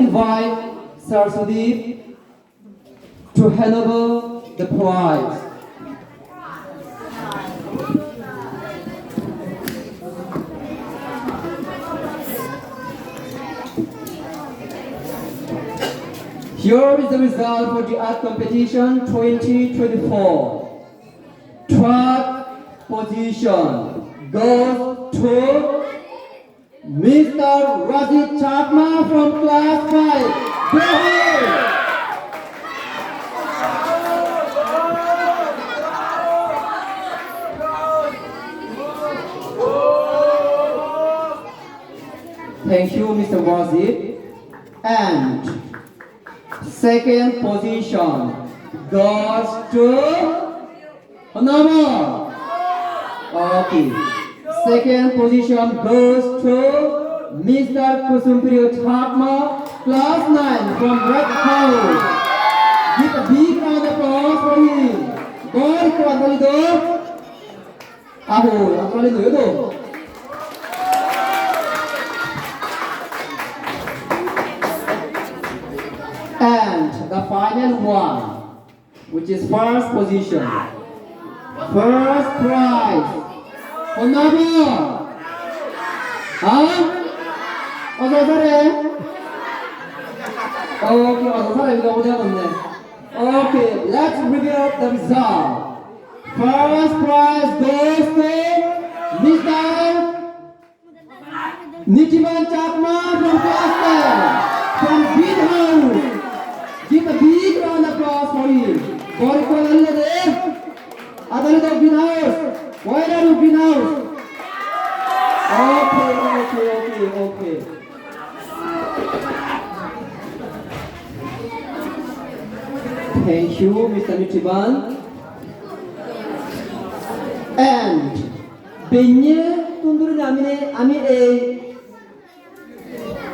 invite Saraswati to hand over the prize. Here is the result for the art competition 2024. Third position goes to Mr. Rajit Chakma from class 5. Go ahead! Thank you, Mr. Rajit. And second position goes to number. Okay. Second position goes to Mr. Kusumpriyo Chakma, class 9 from Red House. Give a big round of applause for him. Boy, kawan kali tu. Aho, kali tu itu. And the final one, which is first position, first prize. Honaba, huh? Okay, let's reveal the result. First prize goes to Mr. Nitiman Chakma from class 10 from Green House. Give a big round of applause for him. For equal Adalid of Green House. Why are you Green House? Okay. Thank you, Mr. Nitiban. And Benye Tundur Ami a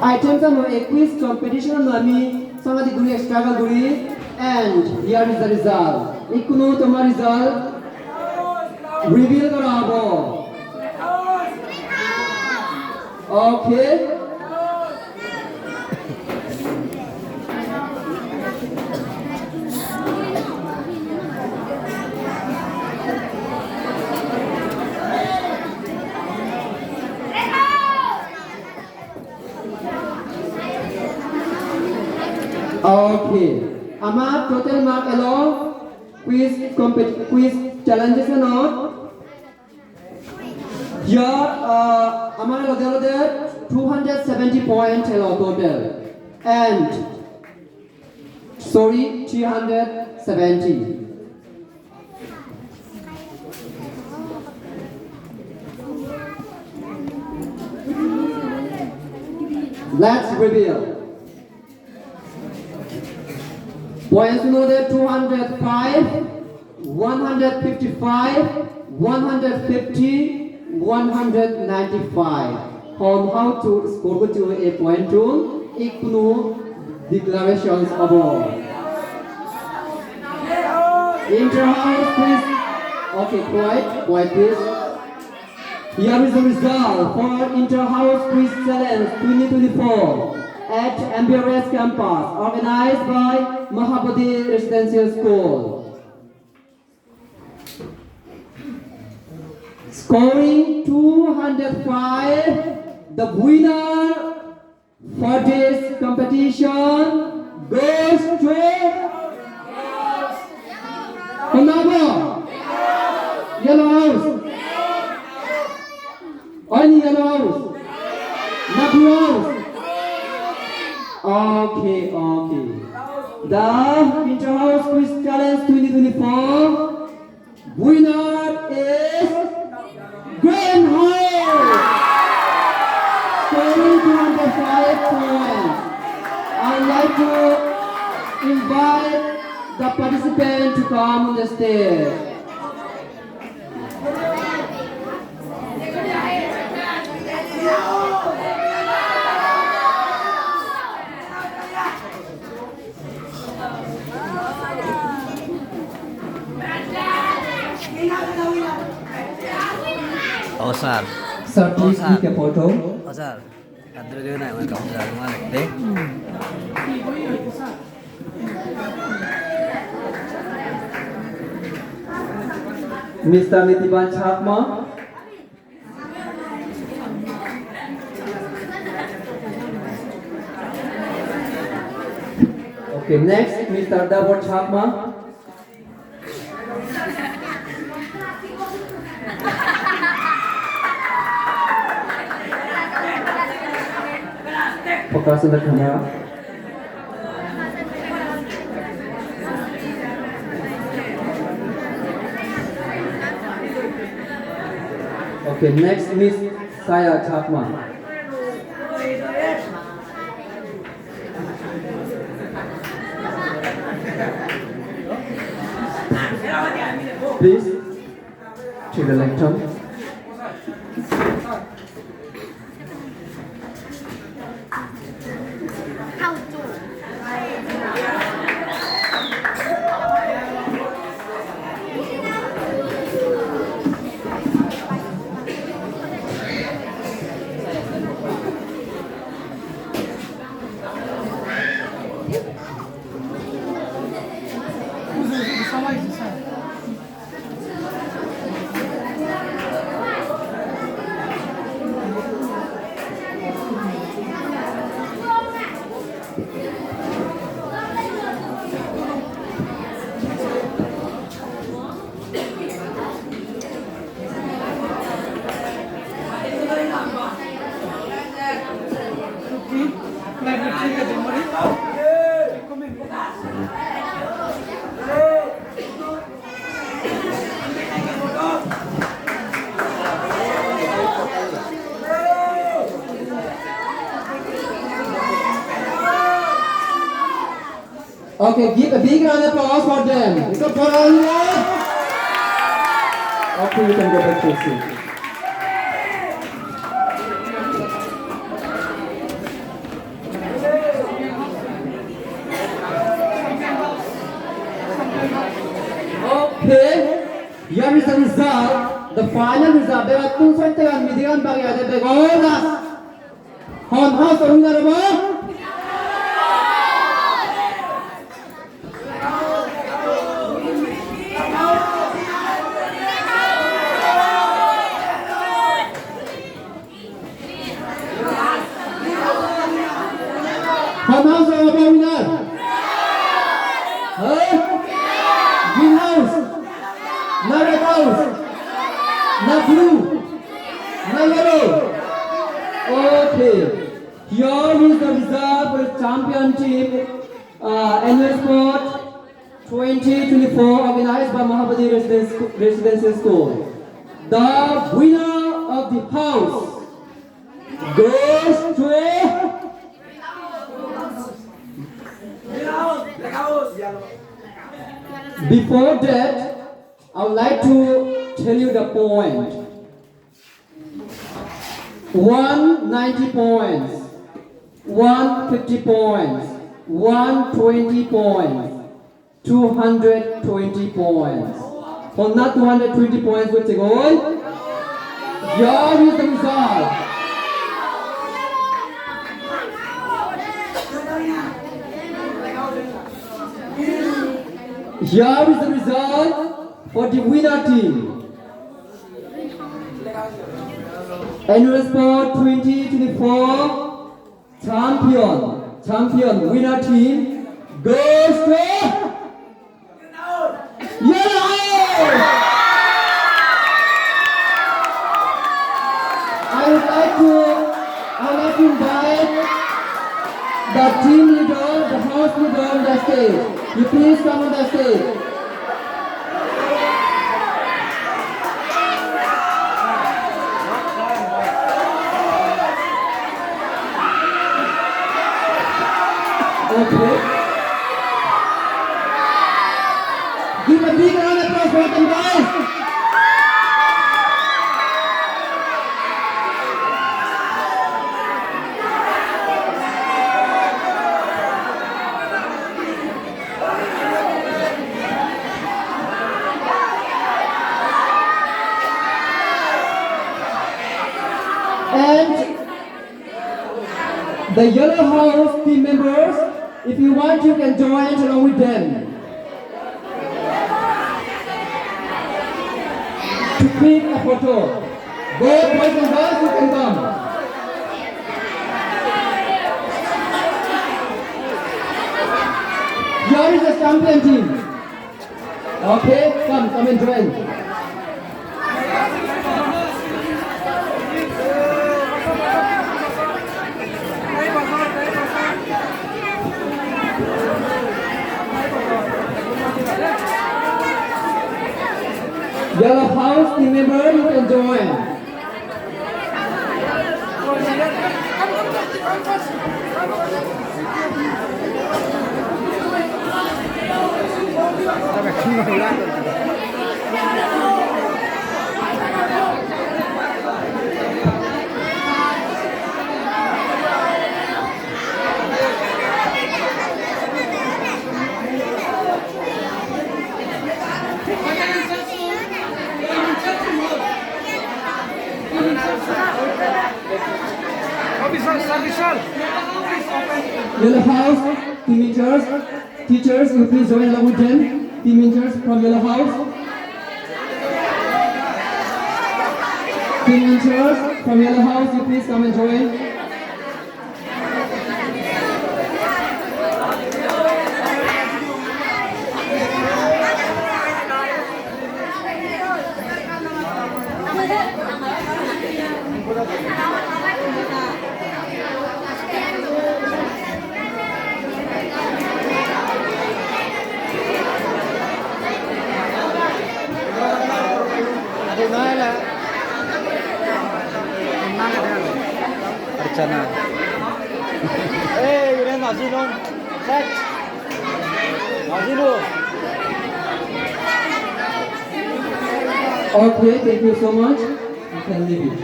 items on a quiz competition Nami. Somebody guri struggle guri, and here is the result. Ikuno tomar result reveal karabo. Okay. Okay. Ama total mark along quiz challenges or not? Here, Amar Lodel 270 points total, and 370. Let's reveal. Points noted 205, 155, 150, 195. On how to score to a point to ICNU declarations above. Inter-house quiz. Okay, quiet please. Here is the result for Inter-house quiz challenge 2024 at MBRS campus, organized by Mahabodhi Residential School. Scoring 205, the winner for this competition goes to Honaba, Yellow House, only Yellow House, not Blue House. Okay. The Inter-house quiz challenge 2024 winner is Green House, scoring 205 points. I'd like to invite the participant to come on the stage. Oh, sir. Sir, please take a photo. Oh, sir. Kadro na, man kamu sa rumah, deh. Mr. Nitiban Chakma. Okay, next, Mr. Davor Chakma. Focus on the camera. Okay, next, Miss Saya Chakma. Please, to the lectern. Okay, give a big round of applause for them. It's a Okay, you can go back to your seat. Okay, here is the result. The final result. There are two 선택한 미디안 방이 아들 되고 헌 하우스 여러분. House or winner? Green house, not red house, not blue, not yellow. Okay, here is the result for the championship annual sport 2024 organized by Mahabodhi Residential School. The winner of the house goes to Before that, I would like to tell you the point. 190 points, 150 points, 120 points, 220 points. For not 220 points, what's the goal? Here is the result. Here is the result for the winner team. Annual Sport 2024 champion winner team goes to Yellow. I would like to invite the team leader, the house leader on the stage. You please come on the stage. Okay. Give a big round of applause for them, guys. And the Yellow House team members, if you want, you can join along with them. to click a photo. Both boys and girls, you can come. Here is the champion team. Okay, come and join. Yellow House team member, you can join. Yellow House, teachers, you please join along with them. Teachers from Yellow House. Teachers from Yellow House, you please come and join. Archana. Hey, you know Azino. Set. Azino. Okay, thank you so much. You can leave it.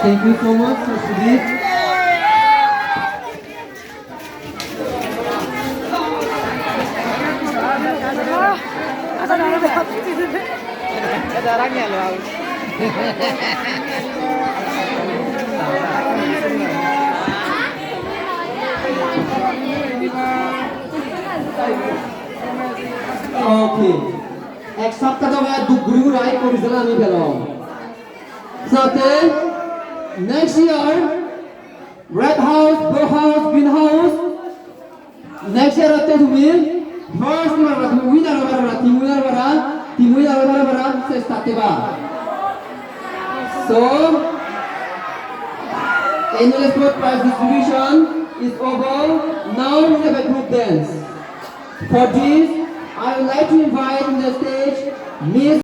Thank you so much, Mr. Deep. Ada orangnya loh. Okay. Except that we do guru right for Islamic belong. So then, next year, red house, blue house, green house. Next year after to win, first team winner se stateva. So, annual sport prize distribution is over. Now we have a group dance. For this, I would like to invite on the stage Miss